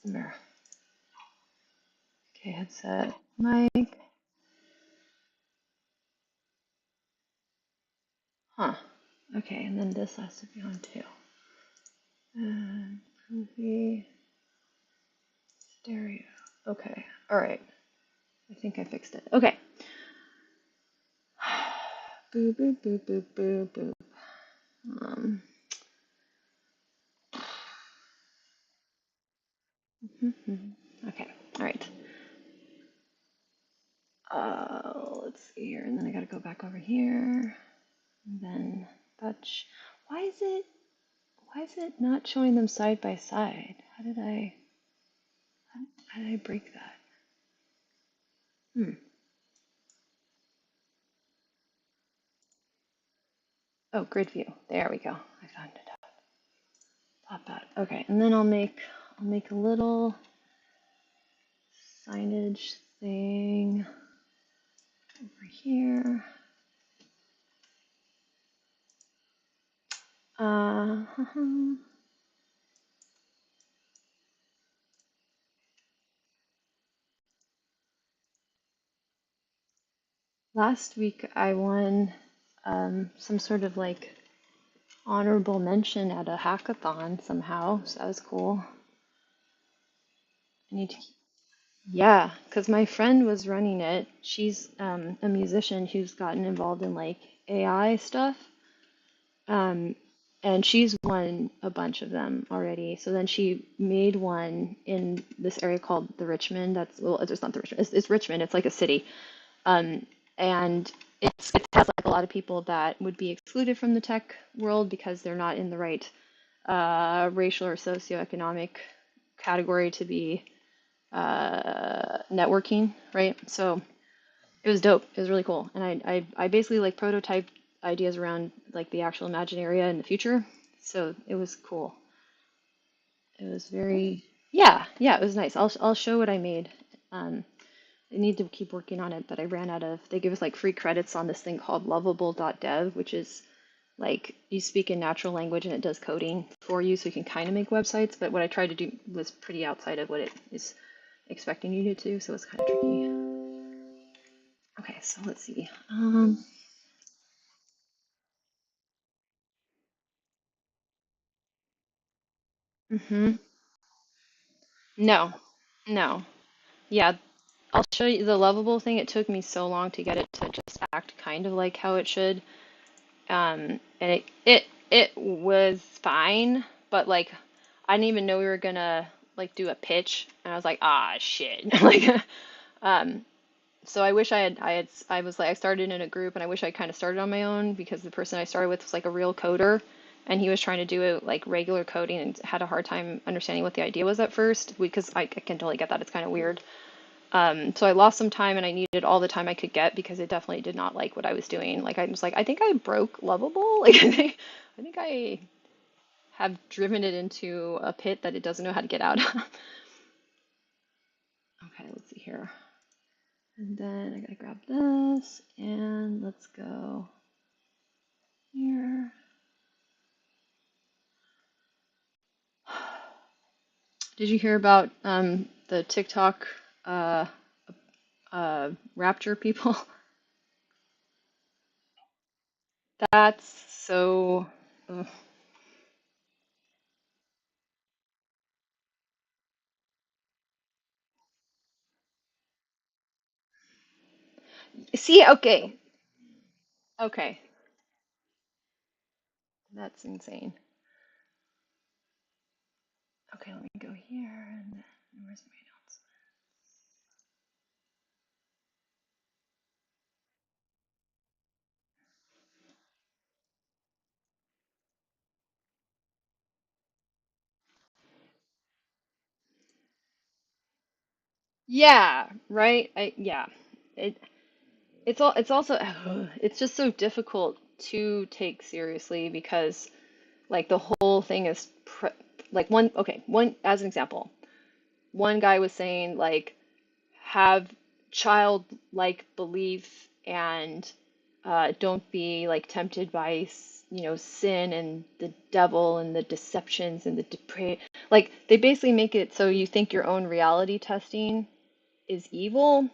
There. Okay, headset, mic. Huh. Okay, and then this has to be on too. And movie, stereo. Okay, all right. I think I fixed it. Okay. Boop, boop, boop, boop, boop, boop. Um, okay, all right. Let's see here, and then I gotta go back over here, and then touch. Why is it? Why is it not showing them side by side? How did I break that? Hmm. Oh, grid view. There we go. I found it. Pop that. Okay, and then I'll make a little signage thing over here. Uh, last week I won some sort of like honorable mention at a hackathon somehow, so that was cool. I need to, yeah, because my friend was running it. She's a musician who's gotten involved in like AI stuff. Um, and she's won a bunch of them already. So then she made one in this area called the Richmond. That's, well, it's not the Richmond. It's Richmond. It's like a city. Um, and it has like a lot of people that would be excluded from the tech world because they're not in the right racial or socioeconomic category to be networking, right? So it was dope. It was really cool. And I basically like prototyped ideas around like the actual Imagine area in the future. So it was cool. It was very, yeah, yeah, it was nice. I'll show what I made. Um, I need to keep working on it, but I ran out of, they give us like free credits on this thing called lovable.dev, which is like you speak in natural language and it does coding for you so you can kind of make websites. But what I tried to do was pretty outside of what it is expecting you to do, so it's kind of tricky. Okay, so let's see. Hmm. No, no. Yeah, I'll show you the lovable thing. It took me so long to get it to just act kind of like how it should. And it was fine, but like I didn't even know we were gonna like do a pitch, and I was like, ah, shit. Like, um, so I wish I was like I started in a group, and I wish I kind of started on my own because the person I started with was like a real coder, and he was trying to do it like regular coding and had a hard time understanding what the idea was at first because I can totally get that it's kind of weird. So I lost some time and I needed all the time I could get because it definitely did not like what I was doing. Like I was like, I think I broke Lovable. Like I think I have driven it into a pit that it doesn't know how to get out of. Okay, let's see here. And then I gotta grab this and let's go here. Did you hear about the TikTok uh, rapture people? That's so. Ugh. See, okay, okay, that's insane. Okay, let me go here and where's my notes? Yeah, right. Yeah. It it's also it's just so difficult to take seriously because like the whole thing is like one as an example. One guy was saying like have childlike belief and don't be like tempted by sin and the devil and the deceptions and the depraved. Like they basically make it so you think your own reality testing is evil.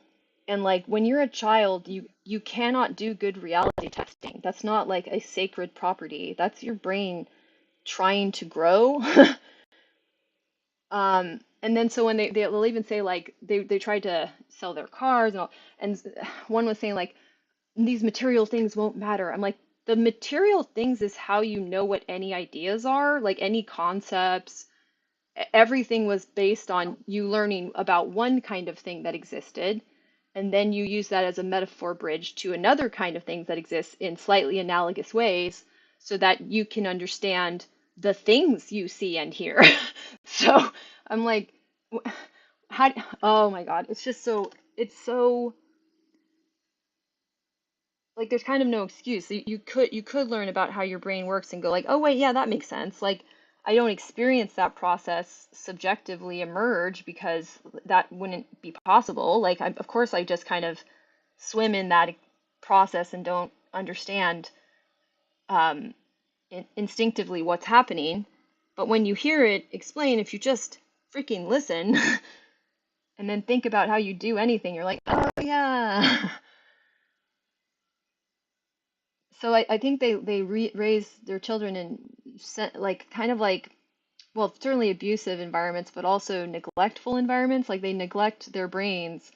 And like when you're a child, you cannot do good reality testing. That's not like a sacred property. That's your brain trying to grow. And then so when they'll even say like they tried to sell their cars and all, and one was saying like these material things won't matter. I'm like, the material things is how you know what any ideas are, like any concepts. Everything was based on you learning about one kind of thing that existed, and then you use that as a metaphor bridge to another kind of things that exist in slightly analogous ways so that you can understand the things you see and hear. So I'm like, how, oh my God, it's just so, it's so like there's kind of no excuse. You could learn about how your brain works and go like, oh wait, yeah, that makes sense. Like I don't experience that process subjectively emerge because that wouldn't be possible. Like of course I just kind of swim in that process and don't understand um, instinctively what's happening. But when you hear it explain, if you just freaking listen and then think about how you do anything, you're like, oh yeah. So I think they raise their children in like kind of like, well, certainly abusive environments, but also neglectful environments. Like they neglect their brains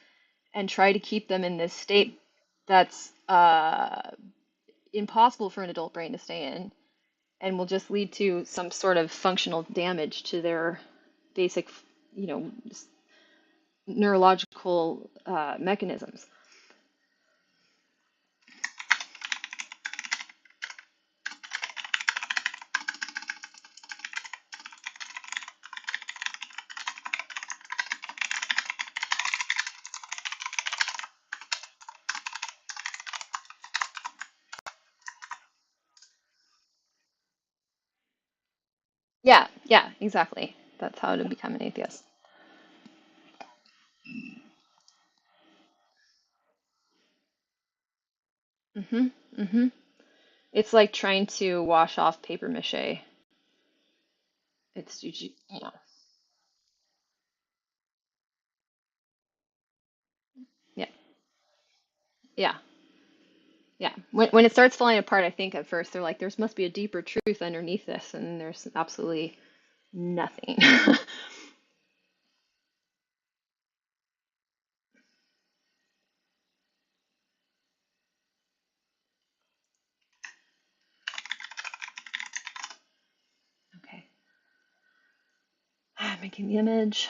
and try to keep them in this state that's impossible for an adult brain to stay in, and will just lead to some sort of functional damage to their basic, you know, neurological mechanisms. Yeah, yeah, exactly. That's how to become an atheist. Hmm. Hmm. It's like trying to wash off paper mache. It's you know, yeah, yeah, yeah. When it starts falling apart, I think at first they're like, there's must be a deeper truth underneath this, and there's absolutely nothing. Okay, making the image.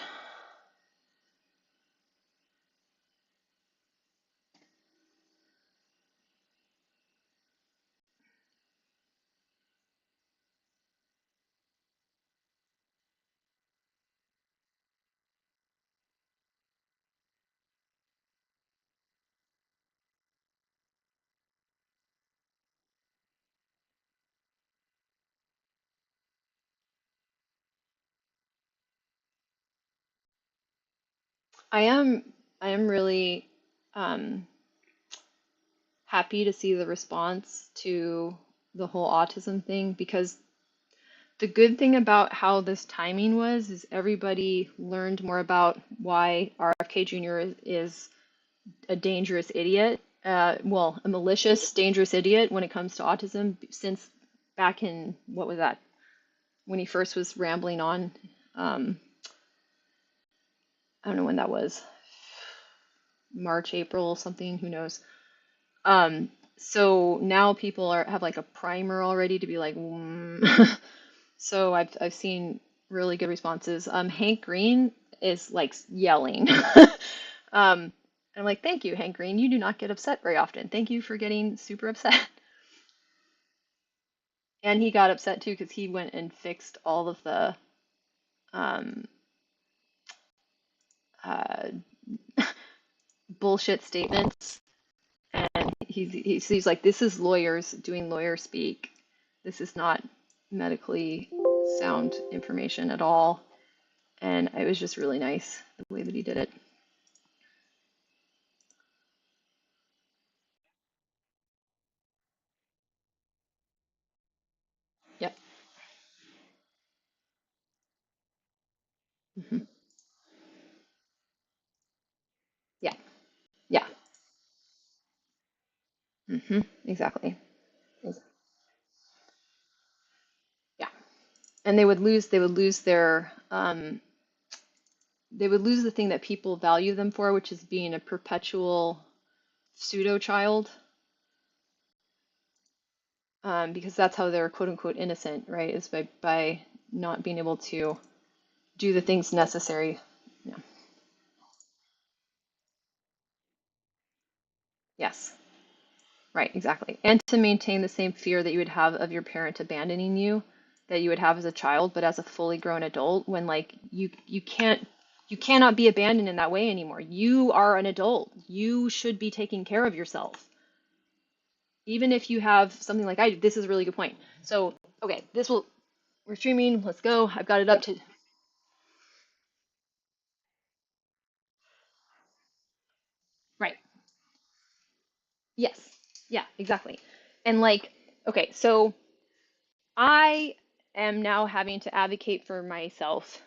I am I am really um, happy to see the response to the whole autism thing because the good thing about how this timing was is everybody learned more about why RFK Jr. is a dangerous idiot. Well, a malicious, dangerous idiot when it comes to autism since back in, what was that? When he first was rambling on. Um, I don't know when that was. March, April, something, who knows. So now people have like a primer already to be like, So I've seen really good responses. Hank Green is like yelling. And I'm like, thank you, Hank Green. You do not get upset very often. Thank you for getting super upset. And he got upset too because he went and fixed all of the um, uh, bullshit statements. And he's like, this is lawyers doing lawyer speak. This is not medically sound information at all. And it was just really nice the way that he did it. Hmm. Yeah. Yeah. Exactly. Ex- Yeah. And they would lose the thing that people value them for, which is being a perpetual pseudo child, because that's how they're quote unquote innocent, right? Is by not being able to do the things necessary. Yeah. Yes. Right, exactly. And to maintain the same fear that you would have of your parent abandoning you that you would have as a child, but as a fully grown adult, when like you cannot be abandoned in that way anymore. You are an adult. You should be taking care of yourself. Even if you have something like I do. This is a really good point. So, okay, we're streaming. Let's go. I've got it up to right. Yes. Yeah, exactly. And like, okay, so I am now having to advocate for myself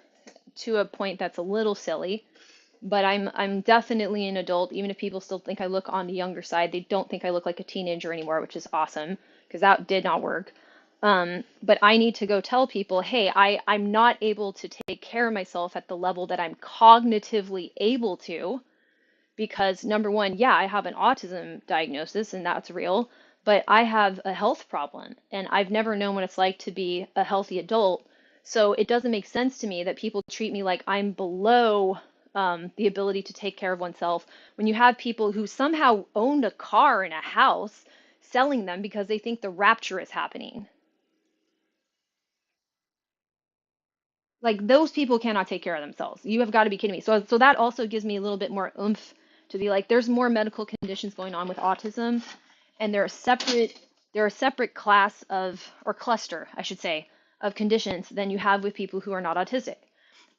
to a point that's a little silly, but I'm definitely an adult, even if people still think I look on the younger side. They don't think I look like a teenager anymore, which is awesome because that did not work. But I need to go tell people, hey, I'm not able to take care of myself at the level that I'm cognitively able to because number one, yeah, I have an autism diagnosis and that's real, but I have a health problem and I've never known what it's like to be a healthy adult. So it doesn't make sense to me that people treat me like I'm below the ability to take care of oneself when you have people who somehow owned a car and a house selling them because they think the rapture is happening. Like those people cannot take care of themselves. You have got to be kidding me. So that also gives me a little bit more oomph to be like, there's more medical conditions going on with autism, and they're a separate class of or cluster, I should say, of conditions than you have with people who are not autistic.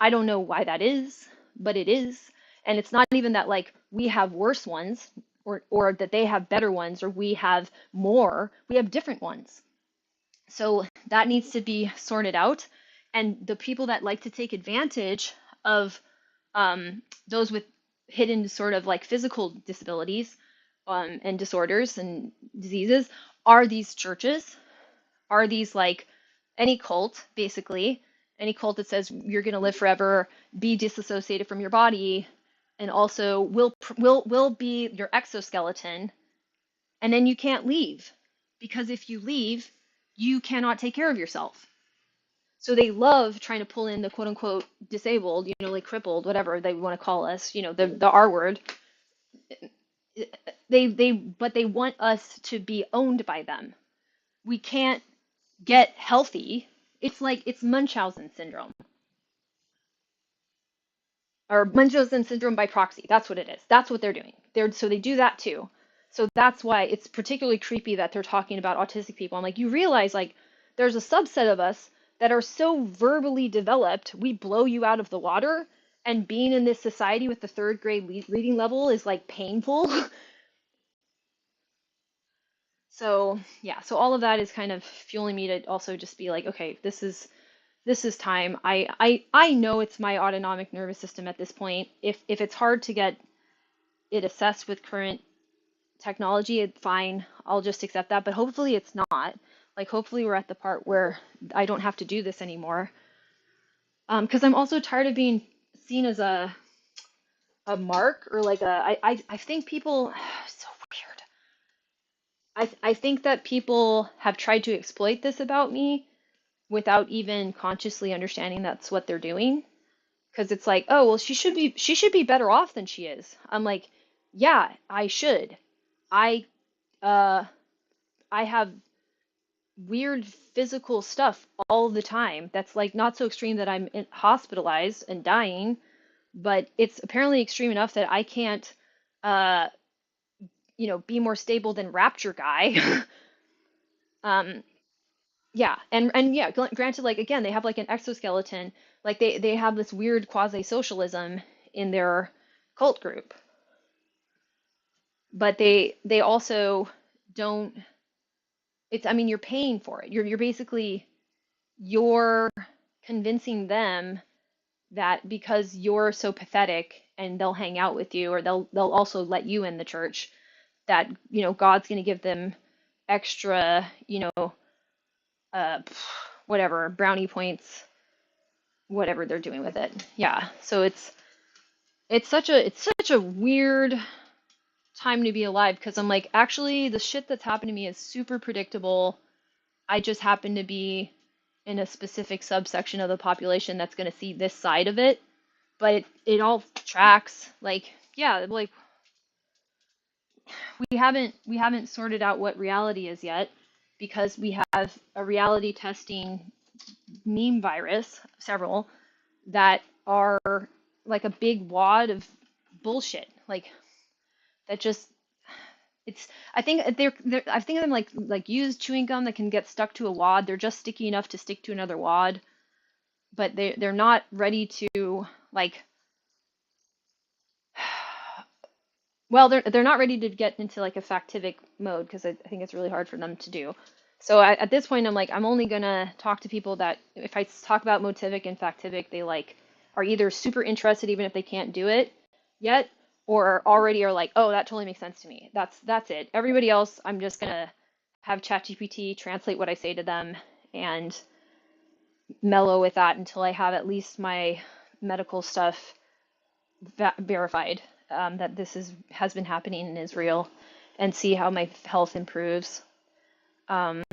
I don't know why that is, but it is. And it's not even that like we have worse ones or that they have better ones or we have more. We have different ones. So that needs to be sorted out. And the people that like to take advantage of those with hidden sort of like physical disabilities and disorders and diseases are these churches, are these like any cult, basically, any cult that says you're going to live forever, be disassociated from your body, and also will be your exoskeleton, and then you can't leave because if you leave, you cannot take care of yourself. So they love trying to pull in the quote unquote disabled, like crippled, whatever they want to call us, the R word. But they want us to be owned by them. We can't get healthy. It's like it's Munchausen syndrome or Munchausen syndrome by proxy. That's what it is. That's what they're doing. So they do that too. So that's why it's particularly creepy that they're talking about autistic people. I'm like, you realize like there's a subset of us that are so verbally developed, we blow you out of the water. And being in this society with the third grade reading level is like painful. So yeah, so all of that is kind of fueling me to also just be like, okay, this is time. I know it's my autonomic nervous system at this point. If it's hard to get it assessed with current technology, it's fine. I'll just accept that. But hopefully it's not. Like hopefully we're at the part where I don't have to do this anymore. Because I'm also tired of being seen as a mark or like I think people so weird. I think that people have tried to exploit this about me without even consciously understanding that's what they're doing. Because it's like, oh, well, she should be better off than she is. I'm like, yeah, I should. I uh I have weird physical stuff all the time that's like not so extreme that hospitalized and dying, but it's apparently extreme enough that I can't uh be more stable than Rapture guy. um yeah, and yeah, granted, like again, they have like an exoskeleton, like they have this weird quasi-socialism in their cult group, but they also don't. It's, I mean, you're paying for it. You're basically you're convincing them that because you're so pathetic and they'll hang out with you or they'll also let you in the church, that God's going to give them extra, uh whatever, brownie points, whatever they're doing with it. Yeah. So it's such a weird time to be alive because I'm like, actually, the shit that's happened to me is super predictable. I just happen to be in a specific subsection of the population that's going to see this side of it, but it all tracks. Like, yeah, like we haven't sorted out what reality is yet because we have a reality testing meme virus, several that are like a big wad of bullshit. Like that just it's I think I think of them like used chewing gum that can get stuck to a wad. They're just sticky enough to stick to another wad, but they're not ready to like well, they're not ready to get into like a factivic mode because I think it's really hard for them to do. So at this point, I'm like, I'm only gonna talk to people that if I talk about motivic and factivic, they like are either super interested even if they can't do it yet, or already are like, oh, that totally makes sense to me. That's it. Everybody else, I'm just gonna have ChatGPT translate what I say to them and mellow with that until I have at least my medical stuff verified, that this has been happening and is real, and see how my health improves. Um,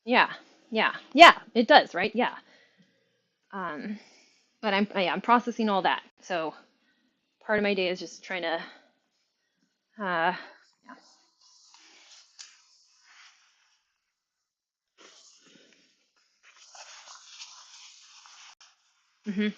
yeah, yeah, it does, right? Yeah. Um, but I'm processing all that. So part of my day is just trying to, yeah. Hmm.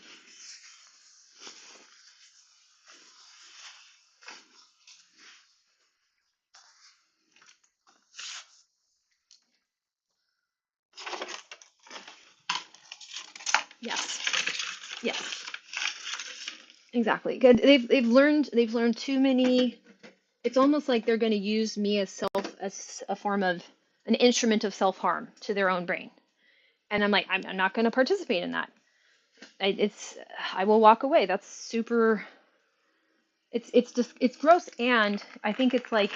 Yes, yes, exactly. Good. They've learned too many. It's almost like they're going to use me as a form of an instrument of self harm to their own brain, and I'm like, I'm not going to participate in that. It's I will walk away. That's super. It's just it's gross, and I think it's like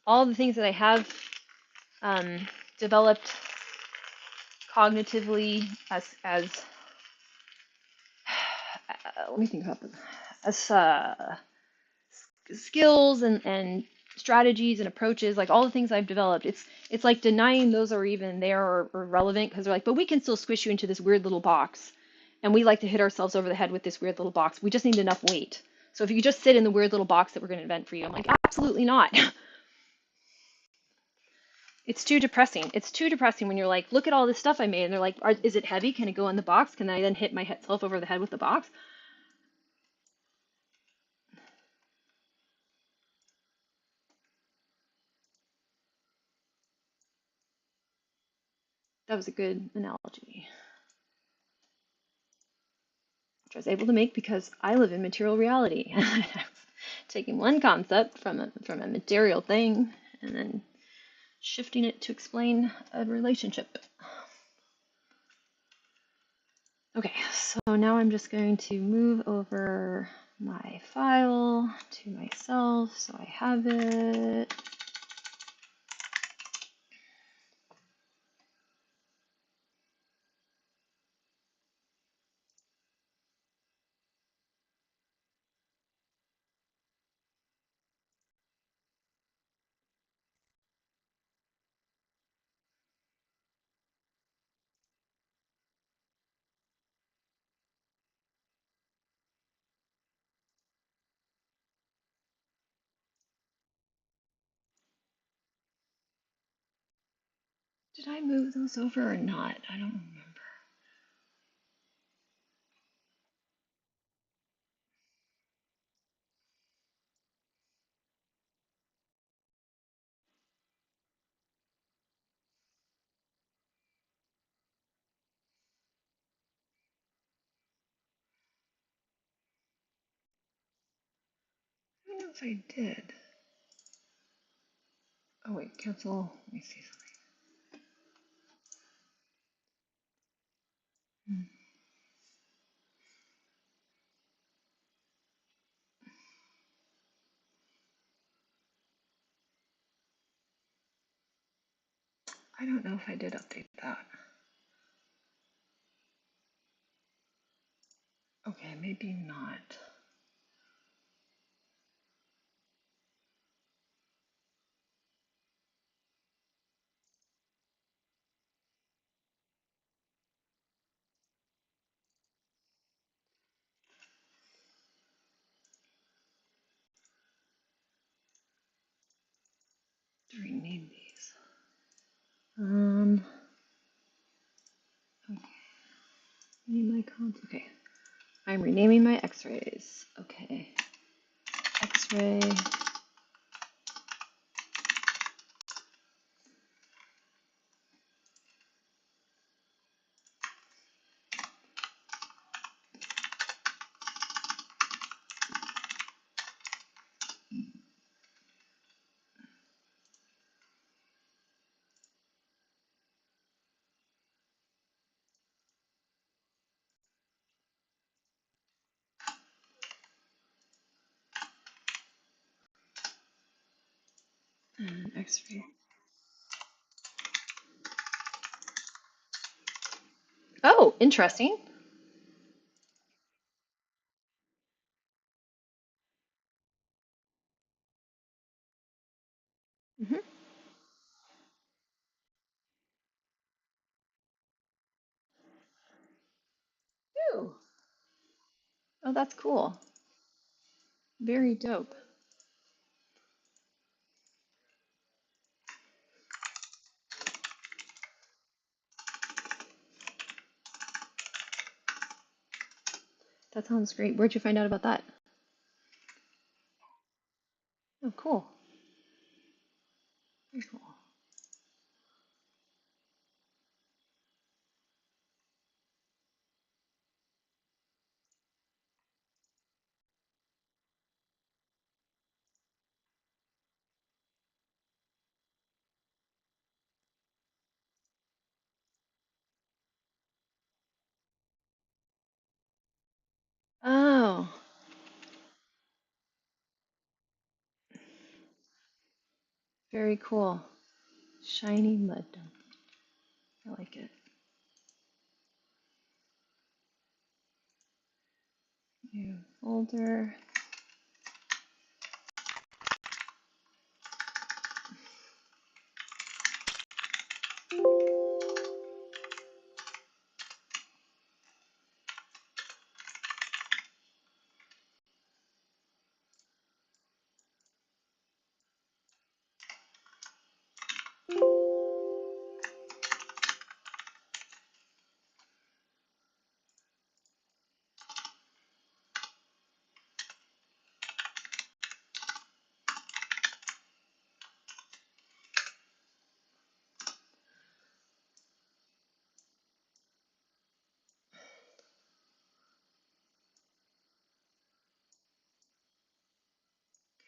all the things that I have um, developed cognitively as let me think about them as skills and strategies and approaches, like all the things I've developed. It's like denying those are even there or relevant because they're like, but we can still squish you into this weird little box, and we like to hit ourselves over the head with this weird little box. We just need enough weight. So if you just sit in the weird little box that we're going to invent for you, I'm like, absolutely not. It's too depressing. It's too depressing when you're like, look at all this stuff I made. And they're like, is it heavy? Can it go in the box? Can I then hit myself over the head with the box? That was a good analogy, which I was able to make because I live in material reality. Taking one concept from a material thing and then shifting it to explain a relationship. Okay, so now I'm just going to move over my file to myself so I have it. Did I move those over or not? I don't remember. I don't know if I did. Oh wait, cancel. Let me see something. I don't know if I did update that. Okay, maybe not. To rename these. Okay. Name my cons. Okay. I'm renaming my X-rays. Okay. X-ray. And X-ray. Oh, interesting. Mm-hmm. Ooh. Oh, that's cool. Very dope. That sounds great. Where'd you find out about that? Oh, cool. Very cool. Oh, very cool. Shiny mud dump. I like it. New folder.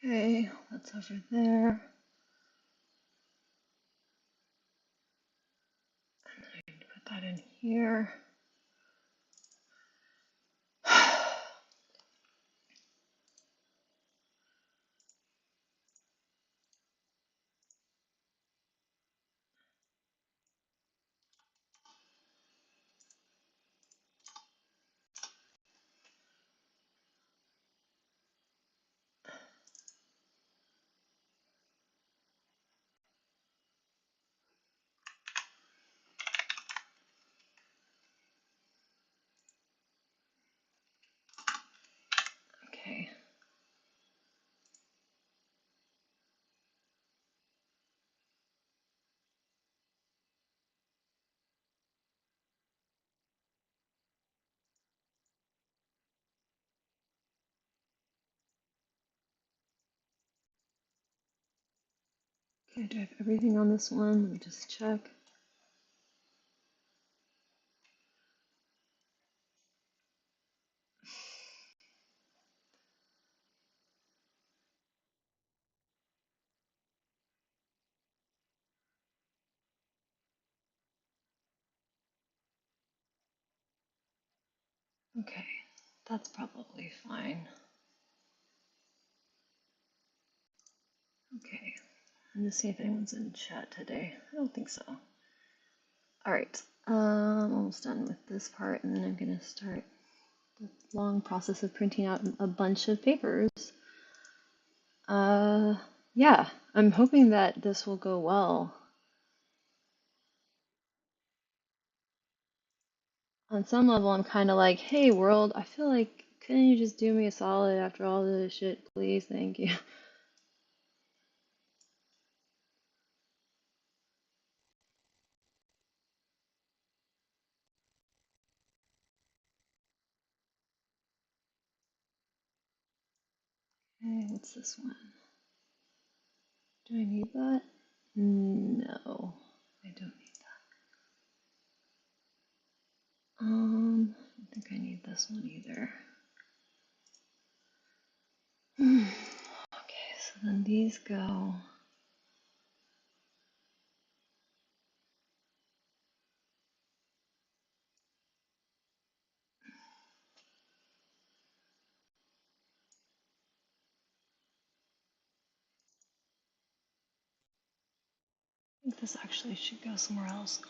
Okay, that's over there. Put that in here. Okay. Okay, do I have everything on this one? Let me just check. Okay, that's probably fine. Okay, I'm gonna see if anyone's in chat today. I don't think so. All right. Almost done with this part, and then I'm gonna start the long process of printing out a bunch of papers. Uh, yeah, I'm hoping that this will go well. On some level, I'm kind of like, hey, world, I feel like, couldn't you just do me a solid after all this shit, please? Thank you. Okay, what's this one? Do I need that? No, I don't need that. I don't think I need this one either. Okay, so then these go. I think this actually should go somewhere else.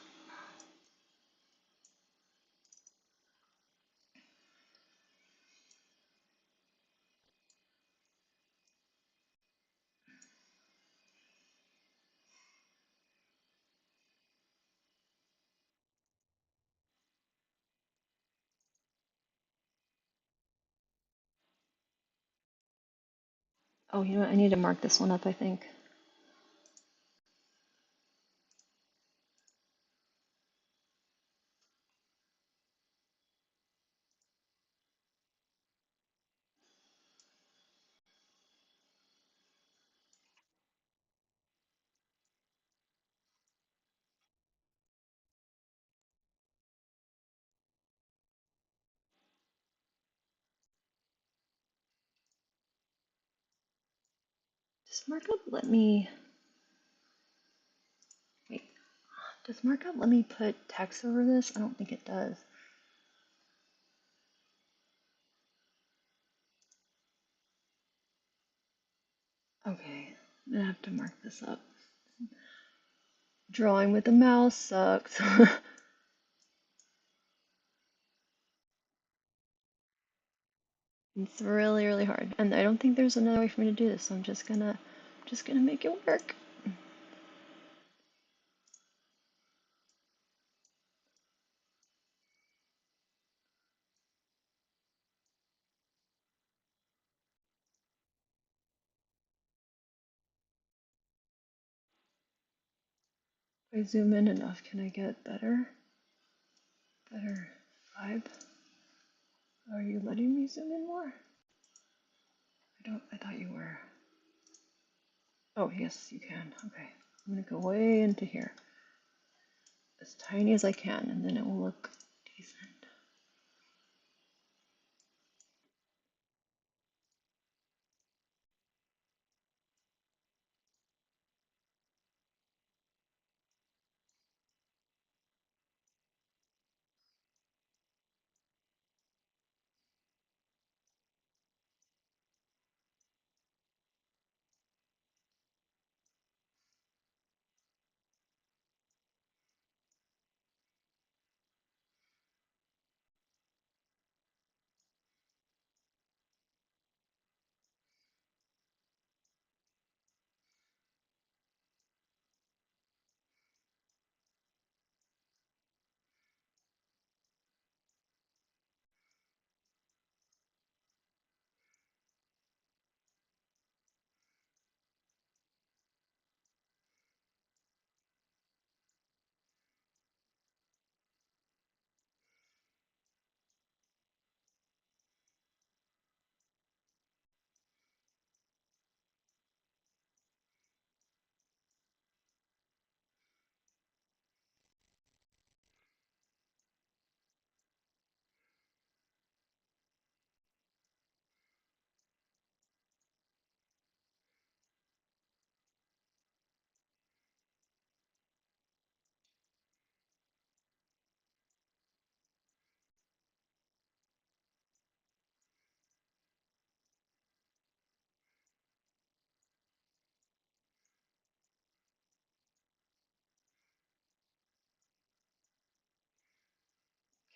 Oh, you know what? I need to mark this one up, I think. Does markup let me, wait, does markup let me put text over this? I don't think it does. Okay, I'm gonna have to mark this up. Drawing with the mouse sucks. It's really, really hard. And I don't think there's another way for me to do this, so I'm just gonna make it work. If I zoom in enough, can I get better vibe? Are you letting me zoom in more? I thought you were. Oh, yes, you can. Okay. I'm gonna go way into here. As tiny as I can, and then it will look decent.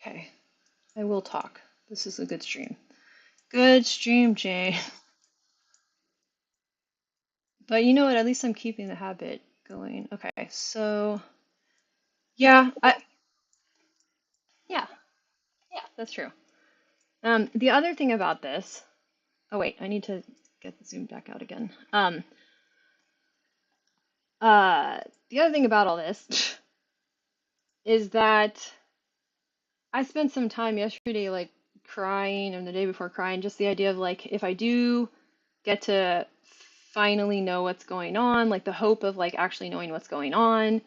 Okay, I will talk. This is a good stream. Good stream, Jane. But you know what? At least I'm keeping the habit going. Okay, so yeah, yeah, yeah, that's true. The other thing about this. Oh wait, I need to get the zoom back out again. Uh, the other thing about all this is that I spent some time yesterday like crying and the day before crying, just the idea of like if I do get to finally know what's going on, like the hope of like actually knowing what's going on.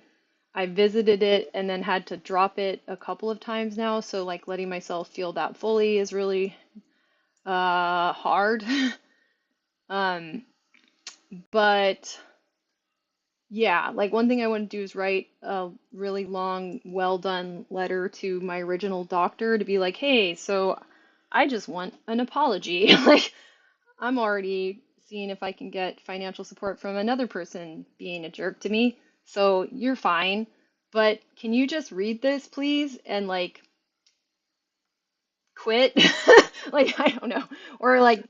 I visited it and then had to drop it a couple of times now, so like letting myself feel that fully is really hard. Um, but yeah, like one thing I want to do is write a really long, well done letter to my original doctor to be like, hey, so I just want an apology. Like, I'm already seeing if I can get financial support from another person being a jerk to me. So you're fine. But can you just read this, please? And like quit? Like, I don't know. Or like,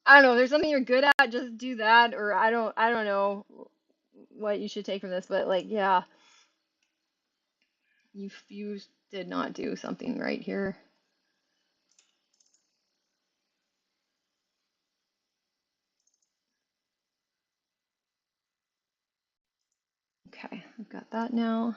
I don't know, if there's something you're good at, just do that. Or I don't know what you should take from this, but like, yeah, you did not do something right here. Okay, I've got that now.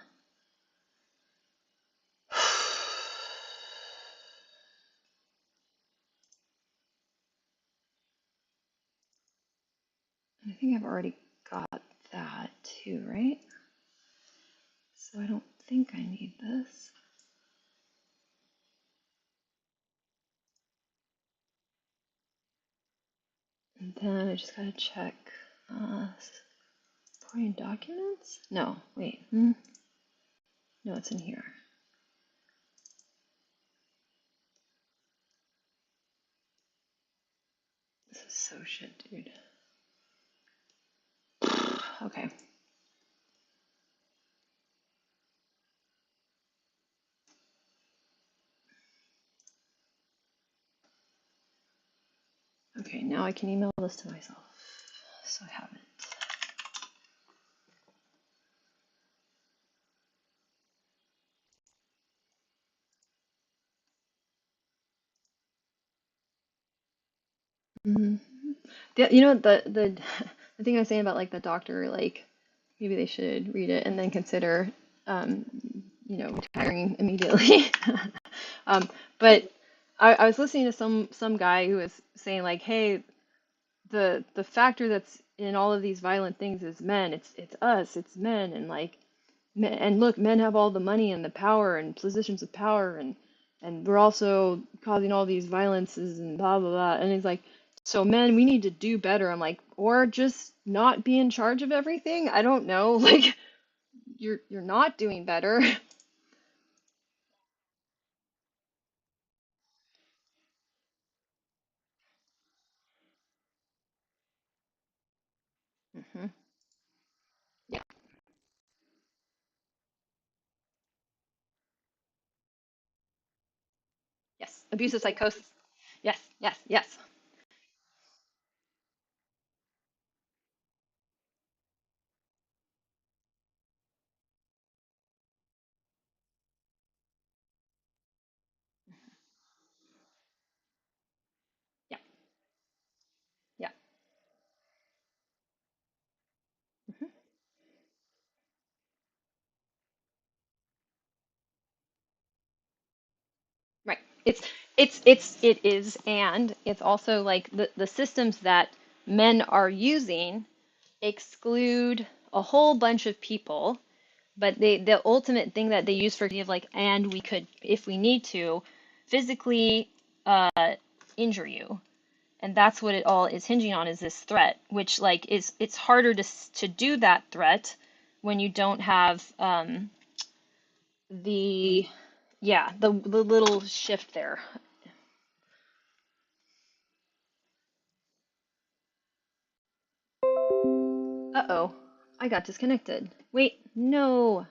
I think I've already got that too, right? So I don't think I need this. And then I just gotta check supporting documents? No, wait. No, it's in here. This is so shit, dude. Okay. Okay, now I can email this to myself. So I have it. Hmm. You know the thing I was saying about like the doctor, like maybe they should read it and then consider, um, retiring immediately. um, but I was listening to some guy who was saying like, hey, the factor that's in all of these violent things is men. It's us. It's men, and like men, and look, men have all the money and the power and positions of power, and we're also causing all these violences and blah blah blah. And it's like, so men, we need to do better. I'm like, or just not be in charge of everything. I don't know. Like you're not doing better. Hmm. Yeah. Yes. Abusive psychosis. Yes. Yes. Yes. Yeah. Yeah. Hmm. Right. It is, and it's also like the systems that men are using exclude a whole bunch of people, but the ultimate thing that they use for of like, and we could, if we need to, physically injure you. And that's what it all is hinging on, is this threat, which like is it's harder to do that threat when you don't have the yeah, the little shift there. Uh-oh. I got disconnected. Wait, no.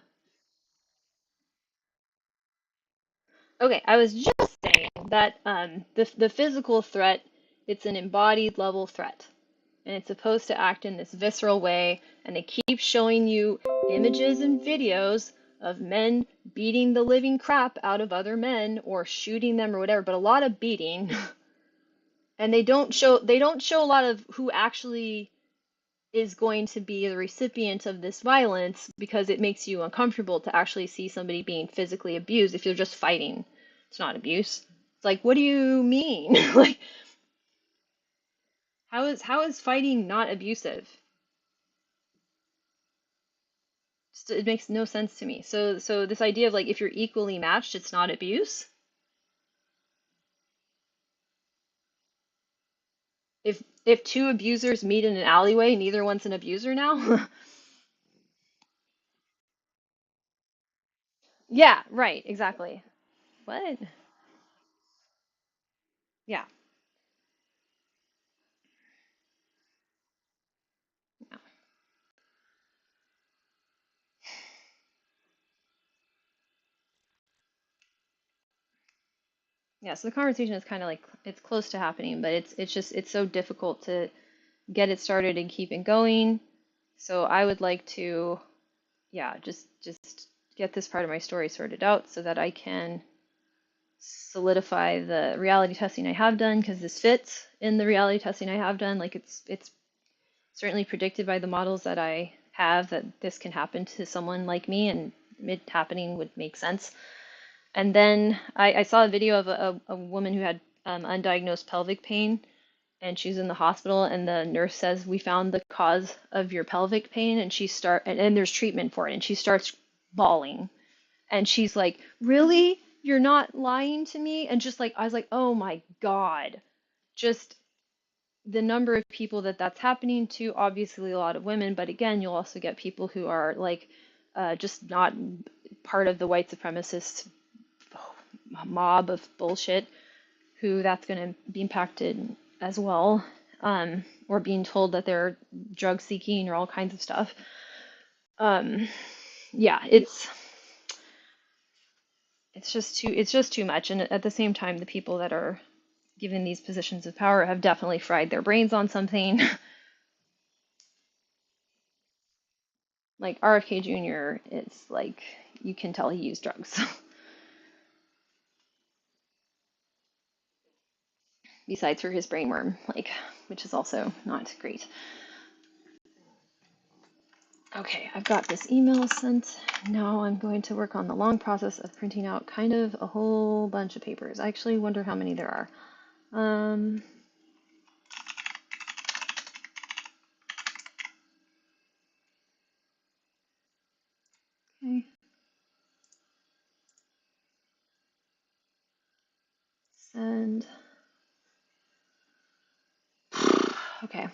Okay, I was just saying that the physical threat, it's an embodied level threat, and it's supposed to act in this visceral way, and they keep showing you images and videos of men beating the living crap out of other men or shooting them or whatever, but a lot of beating, and they don't show a lot of who actually is going to be the recipient of this violence because it makes you uncomfortable to actually see somebody being physically abused if you're just fighting. It's not abuse. It's like, what do you mean? Like, how is fighting not abusive? It makes no sense to me. So this idea of like if you're equally matched, it's not abuse. If two abusers meet in an alleyway, neither one's an abuser now. Yeah, right, exactly. What? Yeah. Yeah. Yeah, so the conversation is kind of like it's close to happening, but it's just it's so difficult to get it started and keep it going. So I would like to, yeah, just get this part of my story sorted out so that I can solidify the reality testing I have done because this fits in the reality testing I have done. Like it's certainly predicted by the models that I have that this can happen to someone like me, and it happening would make sense. And then I saw a video of a woman who had undiagnosed pelvic pain, and she's in the hospital, and the nurse says, "We found the cause of your pelvic pain," and and there's treatment for it, and she starts bawling, and she's like, "Really? You're not lying to me?" And just like I was like, "Oh my God!" Just the number of people that that's happening to, obviously a lot of women, but again, you'll also get people who are like just not part of the white supremacist mob of bullshit who that's going to be impacted as well, or being told that they're drug seeking or all kinds of stuff. Um, yeah, it's just too much, and at the same time, the people that are given these positions of power have definitely fried their brains on something. Like RFK Jr., it's like you can tell he used drugs. Besides for his brainworm, like, which is also not great. Okay, I've got this email sent. Now I'm going to work on the long process of printing out kind of a whole bunch of papers. I actually wonder how many there are. Okay, send. Okay,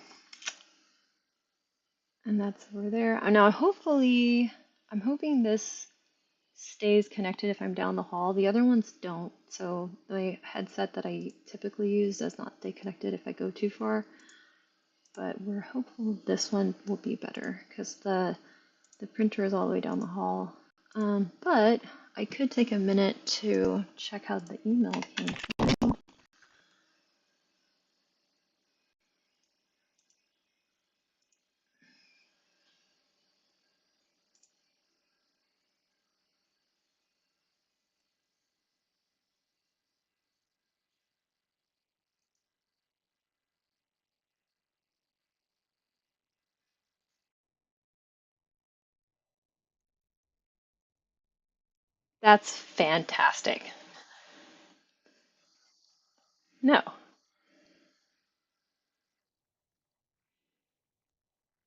and that's over there. Now, hopefully, I'm hoping this stays connected if I'm down the hall. The other ones don't. So the headset that I typically use does not stay connected if I go too far. But we're hopeful this one will be better because the printer is all the way down the hall. But I could take a minute to check how the email came through. That's fantastic. No.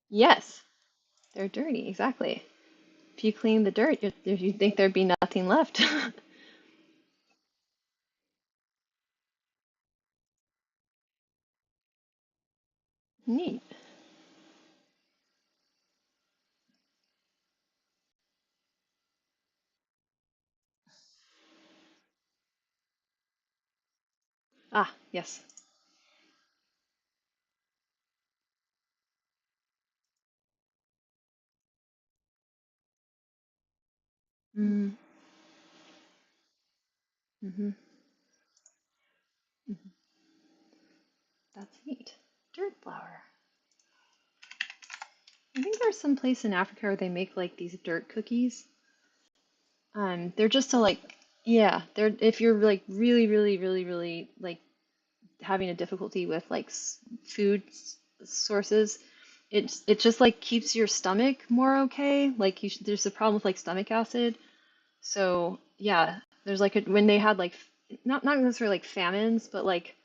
Yes, they're dirty. Exactly. If you clean the dirt, you think there'd be nothing left. Neat. Ah, yes. Mm, Hmm. Hmm. That's neat. Dirt flower. I think there's some place in Africa where they make like these dirt cookies. They're just to like, yeah, they're if you're like really, really, really, really like having a difficulty with like food sources, it just like keeps your stomach more okay. Like there's a problem with like stomach acid. So yeah, there's like when they had like not necessarily like famines, but like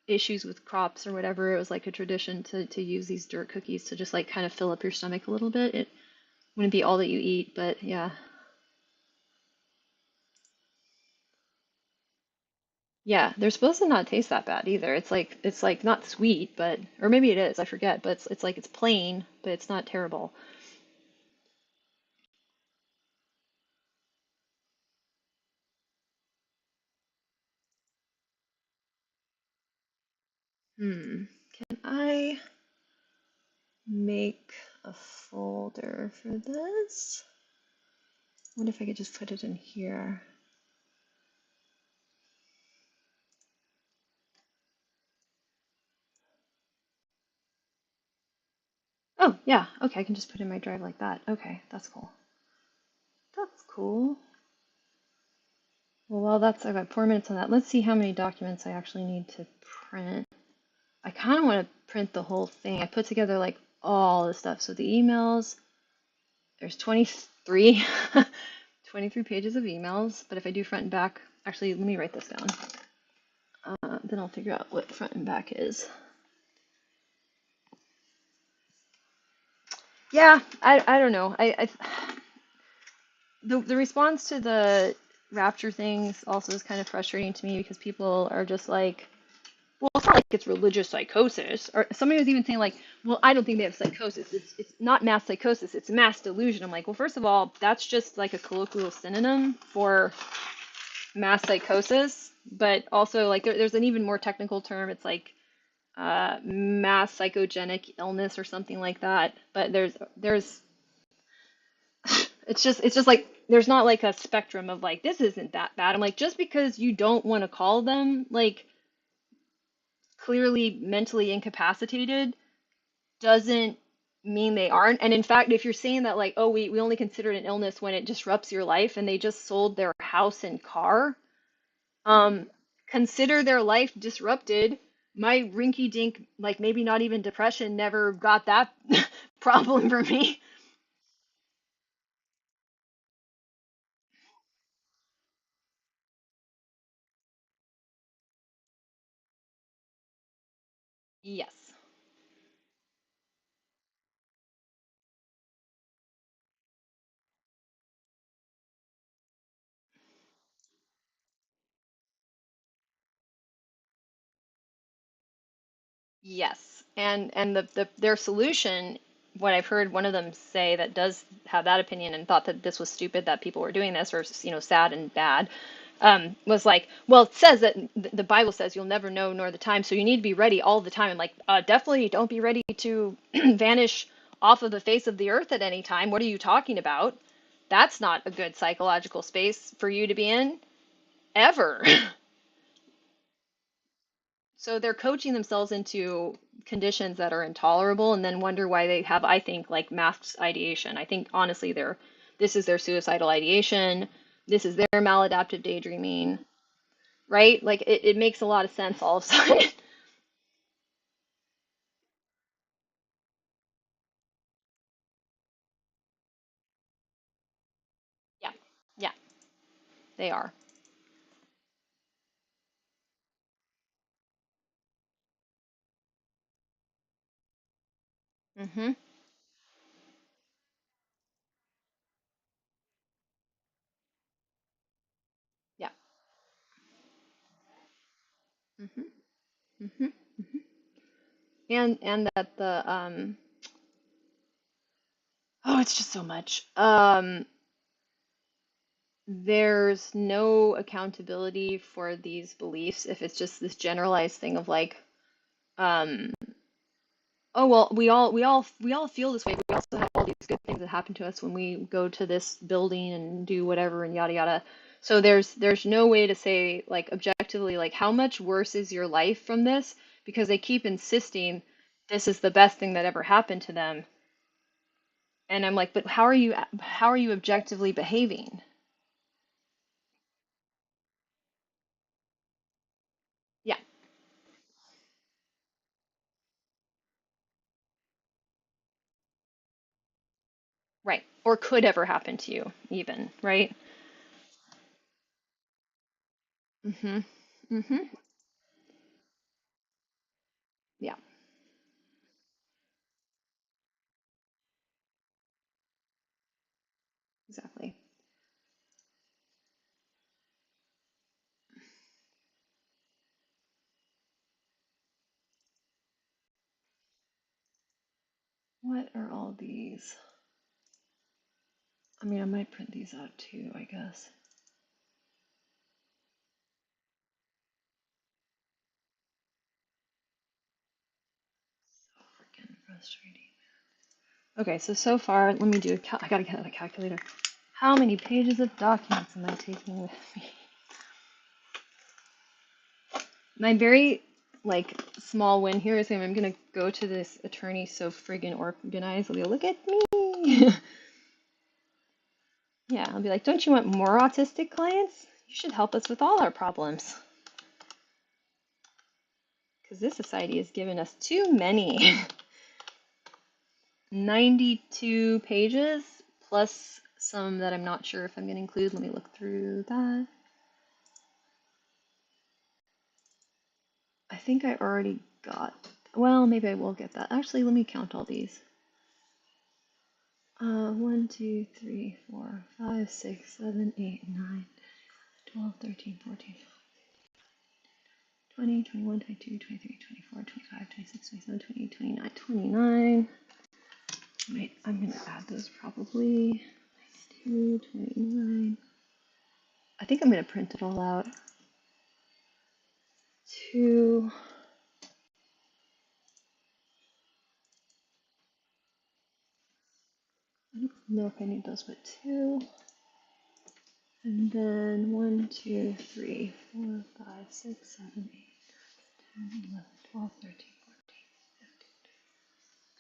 issues with crops or whatever, it was like a tradition to use these dirt cookies to just like kind of fill up your stomach a little bit. It wouldn't be all that you eat, but yeah. Yeah, they're supposed to not taste that bad either. It's like not sweet, but or maybe it is, I forget, but it's like it's plain, but it's not terrible. Can I make a folder for this? What if I could just put it in here? Oh, yeah. Okay, I can just put it in my drive like that. Okay, that's cool. That's cool. Well, while that's, I've got 4 minutes on that. Let's see how many documents I actually need to print. I kind of want to print the whole thing. I put together like all the stuff. So the emails, there's 23, 23 pages of emails. But if I do front and back, actually, let me write this down. Then I'll figure out what front and back is. Yeah, I don't know. The response to the rapture things also is kind of frustrating to me because people are just like, well, it's not like it's religious psychosis. Or somebody was even saying like, well, I don't think they have psychosis. It's not mass psychosis. It's mass delusion. I'm like, well, first of all, that's just like a colloquial synonym for mass psychosis. But also like there's an even more technical term. It's like mass psychogenic illness or something like that. But there's it's just like there's not like a spectrum of like this isn't that bad. I'm like just because you don't want to call them like clearly mentally incapacitated doesn't mean they aren't. And in fact, if you're saying that like, oh, we only consider it an illness when it disrupts your life and they just sold their house and car, um, consider their life disrupted. My rinky dink, like maybe not even depression, never got that problem for me. Yes. Yes, and their solution, what I've heard one of them say that does have that opinion and thought that this was stupid that people were doing this or sad and bad, was like, well, it says that the Bible says you'll never know nor the time, so you need to be ready all the time. And like, definitely don't be ready to vanish off of the face of the earth at any time. What are you talking about? That's not a good psychological space for you to be in ever. So they're coaching themselves into conditions that are intolerable and then wonder why they have, I think, like mass ideation. I think honestly this is their suicidal ideation. This is their maladaptive daydreaming, right? Like it makes a lot of sense all of a sudden. Yeah. Yeah, they are. Mm-hmm. Yeah. Mm-hmm. Mm-hmm. And that the oh, it's just so much. There's no accountability for these beliefs if it's just this generalized thing of like, um, oh well, we all feel this way. We also have all these good things that happen to us when we go to this building and do whatever and yada yada. So there's no way to say like objectively like how much worse is your life from this because they keep insisting this is the best thing that ever happened to them. And I'm like, but how are you objectively behaving? Yeah, right. Or could ever happen to you even, right? Mhm. Mhm. Yeah, exactly. What are all these? I mean, I might print these out too, I guess. So freaking frustrating. Okay, so far, let me do I gotta get out a calculator. How many pages of documents am I taking with me? My very like small win here is I'm gonna go to this attorney so friggin' organized. I'll be like, look at me. Yeah, I'll be like, don't you want more autistic clients? You should help us with all our problems. Because this society has given us too many. 92 pages plus some that I'm not sure if I'm going to include. Let me look through that. I think I already got, well, maybe I will get that. Actually, let me count all these. 1, 2, 3, 4, 5, 6, 7, 8, 9, 12, 13, 14, 20, 21, 22, 23, 24, 25, 26, 27, 28, 29, 29. Wait, I'm going to add those probably. 2, 29. I think I'm going to print it all out. 2. I don't know if I need those, but 2. And then 1, 2, 3, 4, 5, 6, 7, 8, 10, 11, 12, 13,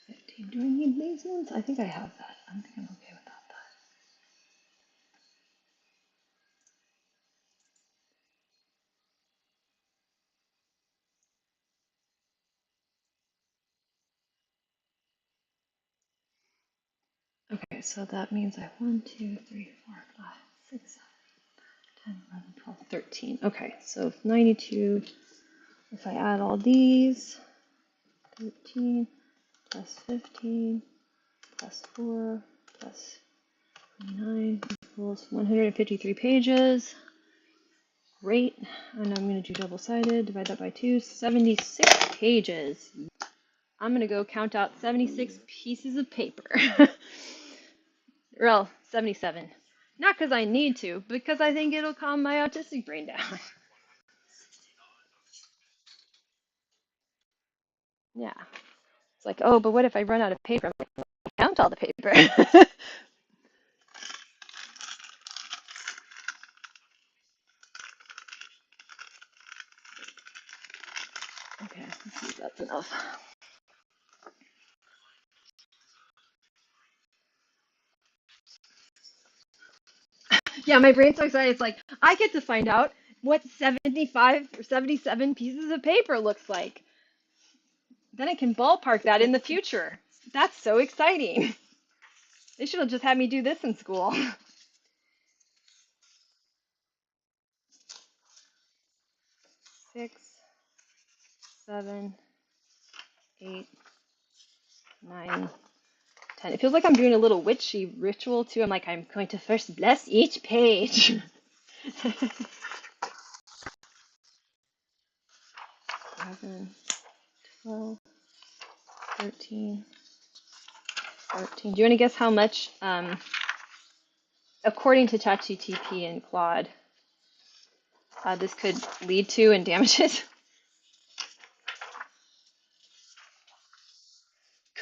14, 15. Do I need these ones? I think I have that. I think I'm okay without that. Okay, so that means I have 1, 2, 3, 4, 5, 6, 7, 10, 11, 12, 13. Okay, so 92. If I add all these, 13 plus 15 plus 4 plus 29 equals 153 pages. Great. And I'm going to do double-sided, divide that by 2, 76 pages. I'm going to go count out 76 pieces of paper. Well, 77. Not because I need to, but because I think it'll calm my autistic brain down. Yeah. It's like, oh, but what if I run out of paper? I'm like, count all the paper. Okay, let's see if that's enough. Yeah, my brain's so excited. It's like, I get to find out what 75 or 77 pieces of paper looks like. Then I can ballpark that in the future. That's so exciting. They should have just had me do this in school. 6, 7, 8, 9, 10. It feels like I'm doing a little witchy ritual too. I'm like, I'm going to first bless each page. 11, 12, 13, 14. Do you want to guess how much, according to ChatGPT and Claude, this could lead to in damages?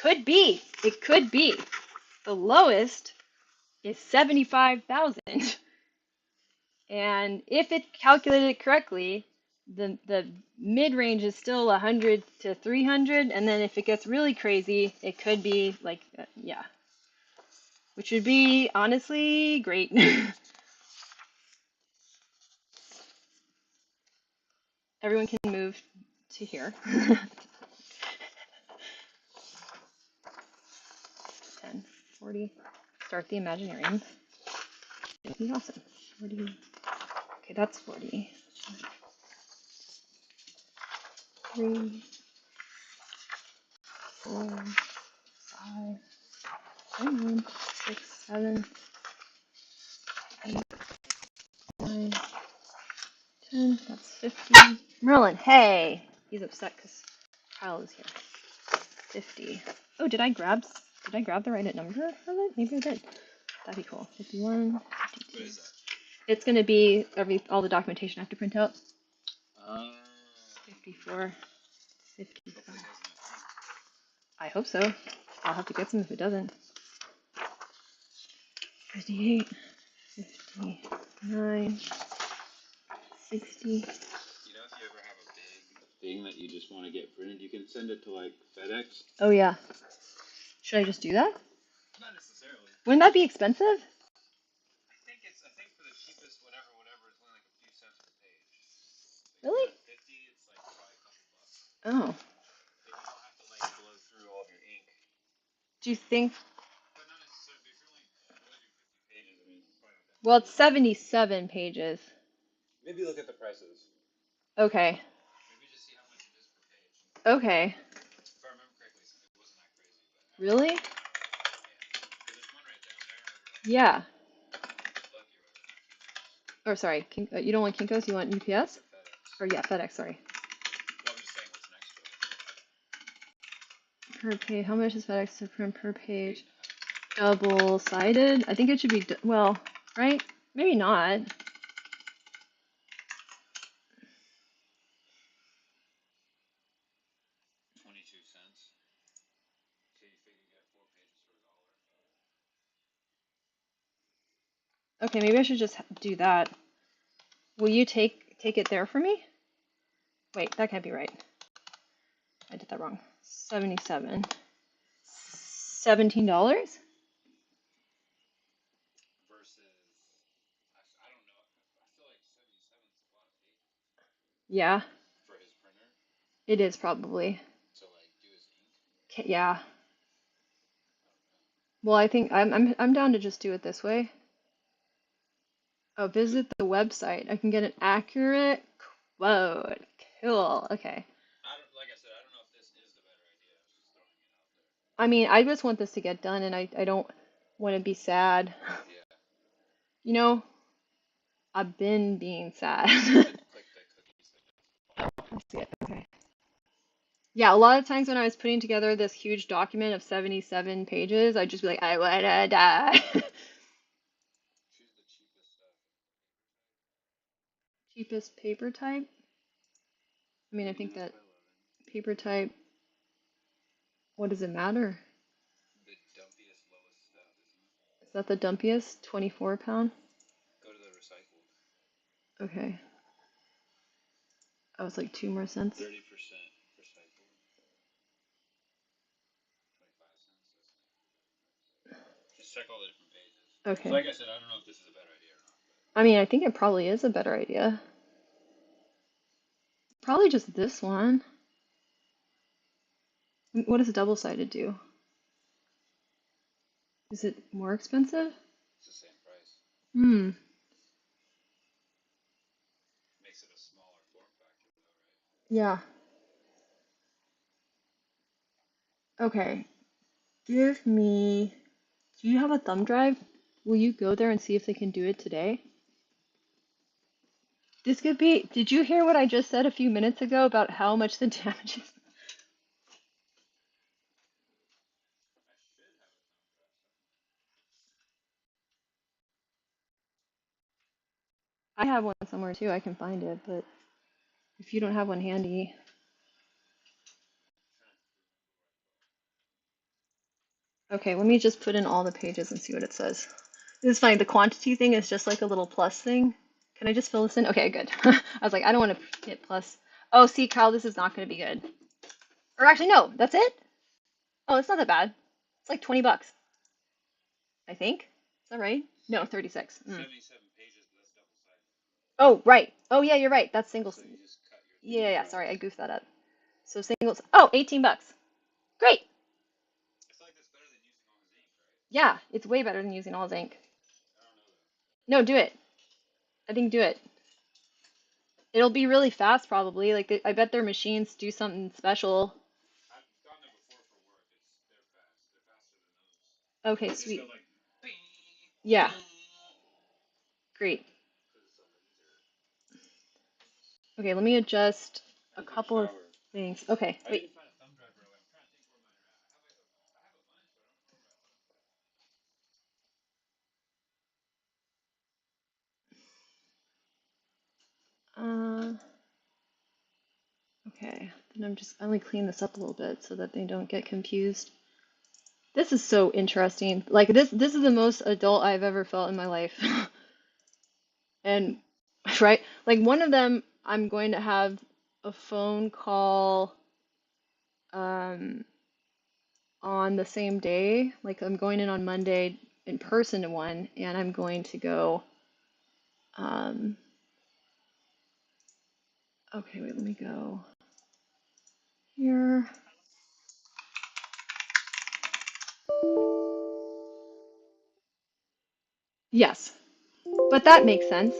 Could be. It could be. The lowest is 75,000. And if it calculated it correctly, the mid range is still 100 to 300, and then if it gets really crazy, it could be like yeah, which would be honestly great. Everyone can move to here. 10, 40. Start the Imaginarium. It'd be awesome. 40. Okay, that's 40. 3, 4, 5, 7, 6, 7, 8, 9, 10. That's 50. Merlin, hey! He's upset because Kyle is here. 50. Oh, did I grab the right number of it? Maybe I did. That'd be cool. 51, 52. It's gonna be all the documentation I have to print out. 54, 55. I hope so. I'll have to get some if it doesn't. 58, 59, 60. You know, if you ever have a big thing that you just want to get printed, you can send it to like FedEx. Oh yeah. Should I just do that? Not necessarily. Wouldn't that be expensive? I think for the cheapest whatever, it's only like a few cents per page. Really? 50, it's like probably a couple bucks. Oh. If you don't have to like blow through all of your ink. Do you think? But not necessarily. If you're only do 50 pages, I mean, probably not that. Well, it's 77 pages. Maybe look at the prices. Okay. Maybe just see how much it is per page. Okay. If I remember correctly, it wasn't that crazy. But Really? there's one right down there. Yeah. Lucky right. Or sorry, you don't want Kinko's, you want UPS? FedEx. Or yeah, FedEx, sorry. Well, I'm just saying what's next to it. Per page, how much is FedEx to print per page? Double-sided? I think it should be, well, right? Maybe not. 22 cents. So you figure you get 4 pages for $1. Okay, maybe I should just do that. Will you take it there for me? Wait, that can't be right. I did that wrong. 77. $17? Versus, I don't know. I feel like 77 is a lot of pages. Yeah, For his printer. it is probably. To like do his ink. Yeah. Well, I think I'm down to just do it this way. Oh, visit the website. I can get an accurate quote. Cool. Okay. Like I said, I don't know if this is the better idea. I was just throwing it out there. I mean, I just want this to get done, and I don't want to be sad. Yeah. You know, I've been being sad. Click the cookies. I see it. Okay. Yeah, a lot of times when I was putting together this huge document of 77 pages, I'd just be like, I wanna die. Choose the cheapest stuff. Cheapest paper type? I mean, I think that paper type, what does it matter? The dumpiest, lowest stuff, isn't it? Is that the dumpiest? 24 pound? Go to the recycled. Okay. Oh, it's like 2 more cents. 30% recycled. 25 cents. Just check all the different pages. Okay. So like I said, I don't know if this is a better idea or not. I mean, I think it probably is a better idea. Probably just this one. What does double-sided do? Is it more expensive? It's the same price. Hmm. Makes it a smaller form factor though, right? Yeah. Okay. Give me. Do you have a thumb drive? Will you go there and see if they can do it today? This could be. Did you hear what I just said a few minutes ago about how much the damage is? I have one somewhere too. I can find it, but if you don't have one handy. Okay, let me just put in all the pages and see what it says. This is funny. The quantity thing is just like a little plus thing Can I just fill this in? Okay, good. I was like, I don't want to hit plus. Oh, see, Kyle, this is not going to be good. Or actually, no, that's it? Oh, it's not that bad. It's like 20 bucks, I think. Is that right? No, 36. 77 pages, but that's double sided. Oh, right. Oh, yeah, you're right. That's single. So you just cut your thing Yeah, yeah, across. sorry, I goofed that up. So singles. Oh, 18 bucks. Great. I feel like that's better than using all his ink, right? Yeah, it's way better than using all zinc. I don't know though. No, do it. I think do it. It'll be really fast, probably. Like, I bet their machines do something special. I've gone there before for work. They're fast. They're faster than those. Okay, They just sweet. go like bing, Yeah, because great. it's easier. Okay, let me adjust I a need to take a couple of shower. things. Okay, I need wait. to find a thumb drive early. I'm trying to think where mine are at. I have a bunch, but I don't know where I put them. Uh, okay, then I'm gonna clean this up a little bit so that they don't get confused. This is so interesting. Like this is the most adult I've ever felt in my life. And right, like one of them, I'm going to have a phone call um on the same day. Like I'm going in on Monday in person to one, and I'm going to go. Um, okay, wait, let me go here. Yes, but that makes sense.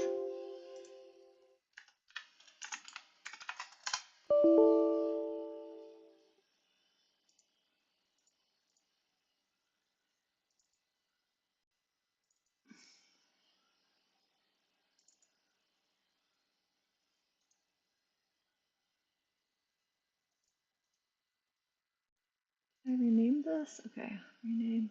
Can I rename this? Okay, rename.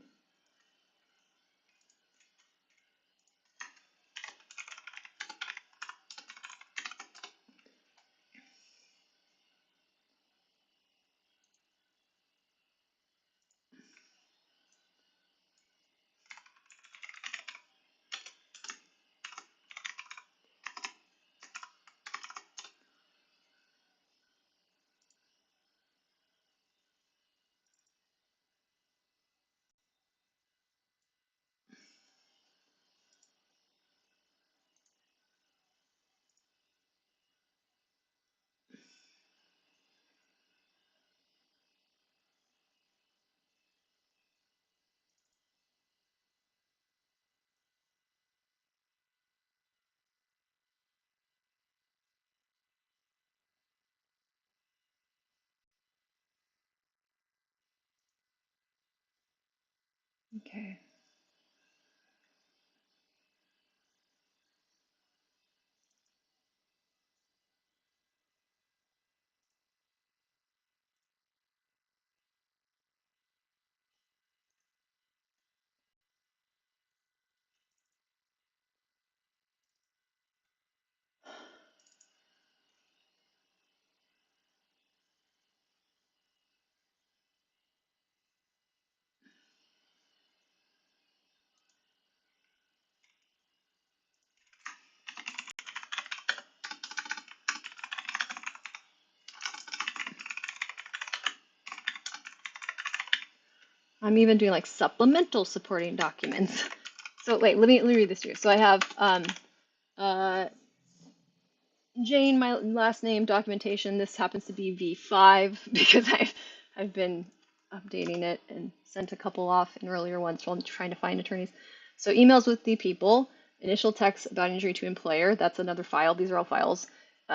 Okay. I'm even doing like supplemental supporting documents. So wait, let me read this to you. So I have uh, Jane, my last name, documentation. This happens to be V5 because I've been updating it and sent a couple off in earlier ones while I'm trying to find attorneys. So emails with the people, initial text about injury to employer. That's another file. These are all files.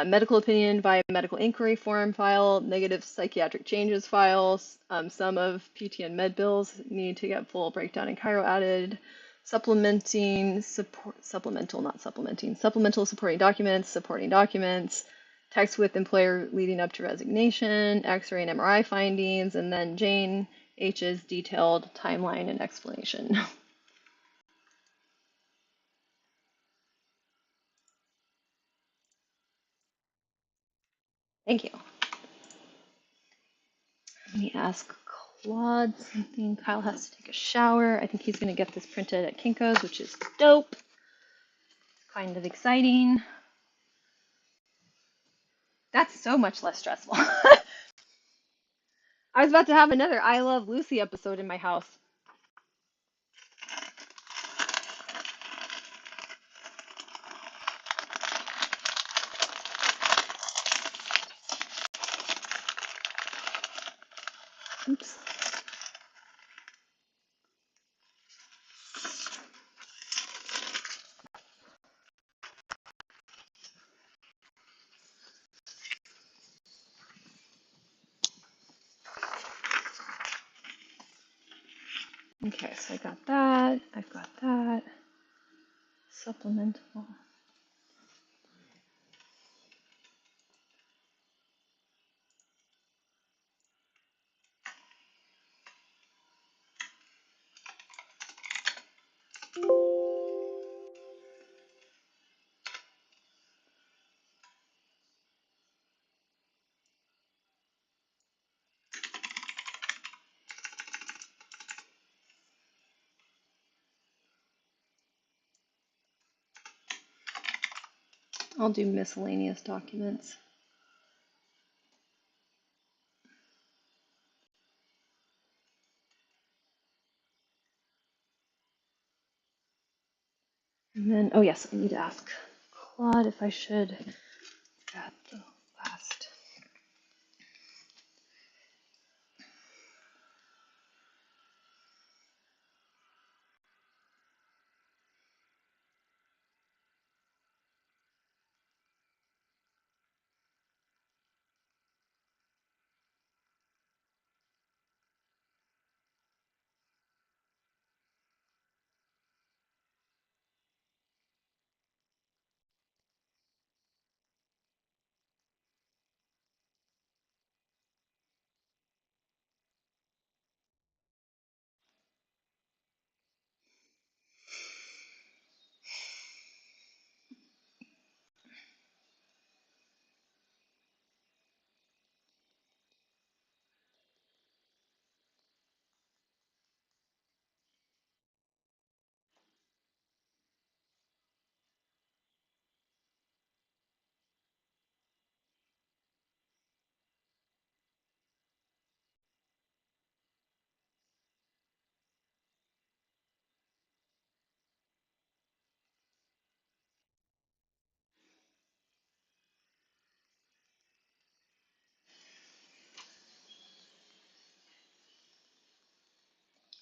Medical opinion via medical inquiry form file, negative psychiatric changes files. Some of PT and med bills need to get full breakdown and Cairo added. Supplementing support, supplemental, not supplementing, supplemental supporting documents, text with employer leading up to resignation, X-ray and MRI findings, and then Jane H's detailed timeline and explanation. Thank you. Let me ask Claude something. Kyle has to take a shower. I think he's going to get this printed at Kinko's, which is dope. kind of exciting. That's so much less stressful. I was about to have another I Love Lucy episode in my house. Oops. Okay, so I got that. I've got that. Supplemental. I'll do miscellaneous documents. And then, oh yes, I need to ask Claude if I should add the last.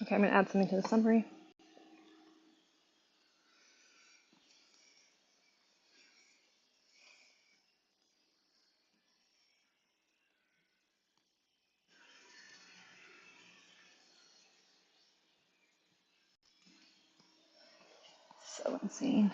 Okay, I'm going to add something to the summary. So insane.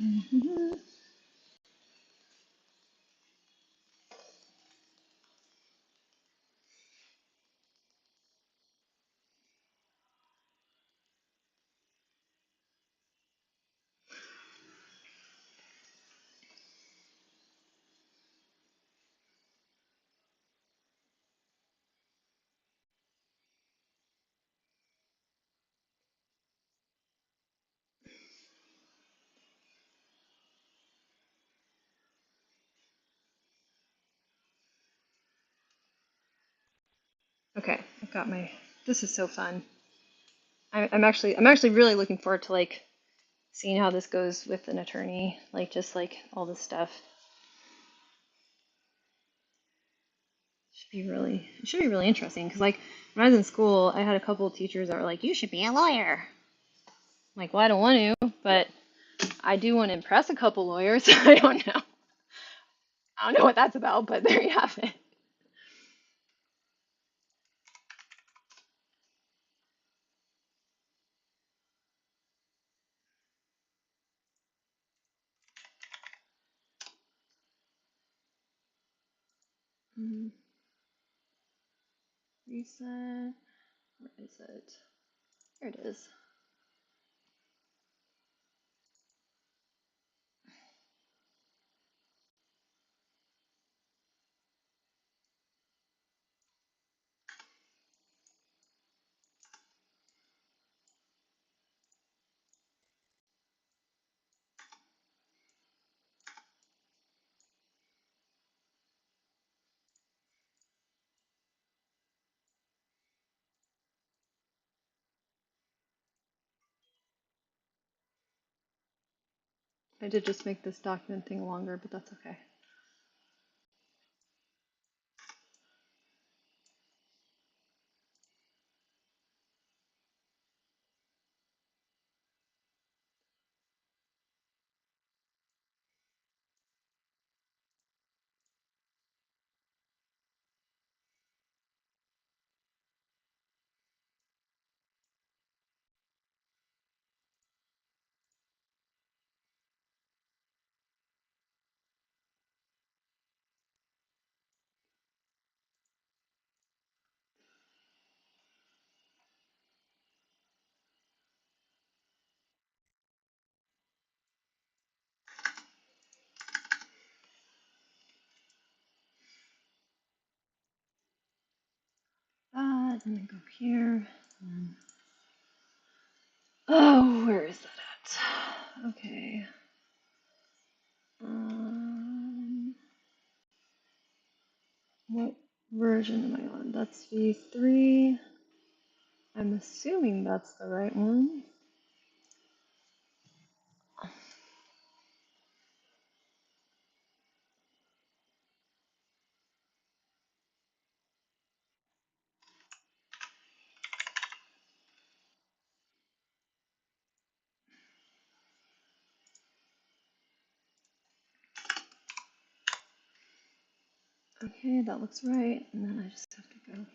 Mm-hmm. Okay, I've got my. This is so fun. I'm actually really looking forward to like seeing how this goes with an attorney, like just like all this stuff. It should be really interesting because like when I was in school, I had a couple of teachers that were like, "You should be a lawyer." I'm like, well, I don't want to, but I do want to impress a couple lawyers. I don't know. I don't know what that's about, but there you have it. Mm, reset. Where is it? Here it is. I did just make this document thing longer, but that's okay. And then go here. Oh, where is that at? Okay. What version am I on? That's V3. I'm assuming that's the right one. Okay, that looks right. And then I just have to go.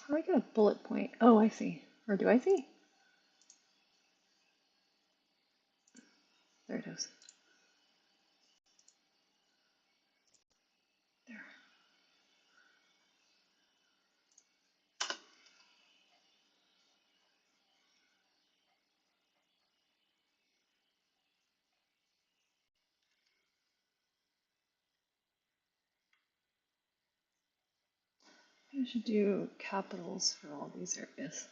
How do I get a bullet point? Oh, I see. Or do I see? There it is. There. I should do capitals for all these areas.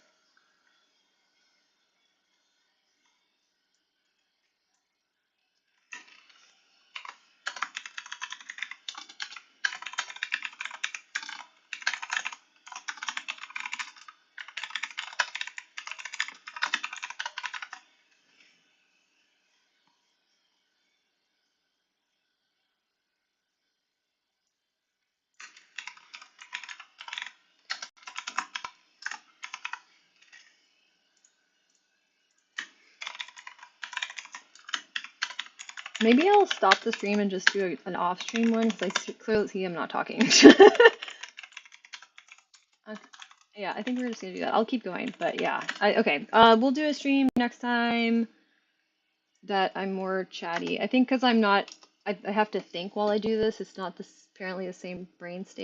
Maybe I'll stop the stream and just do an off stream one because clearly see I'm not talking. Okay. Yeah, I think we're just gonna do that. I'll keep going, but yeah. Okay. We'll do a stream next time that I'm more chatty. I think because I'm not, I have to think while I do this. It's not this apparently the same brain state.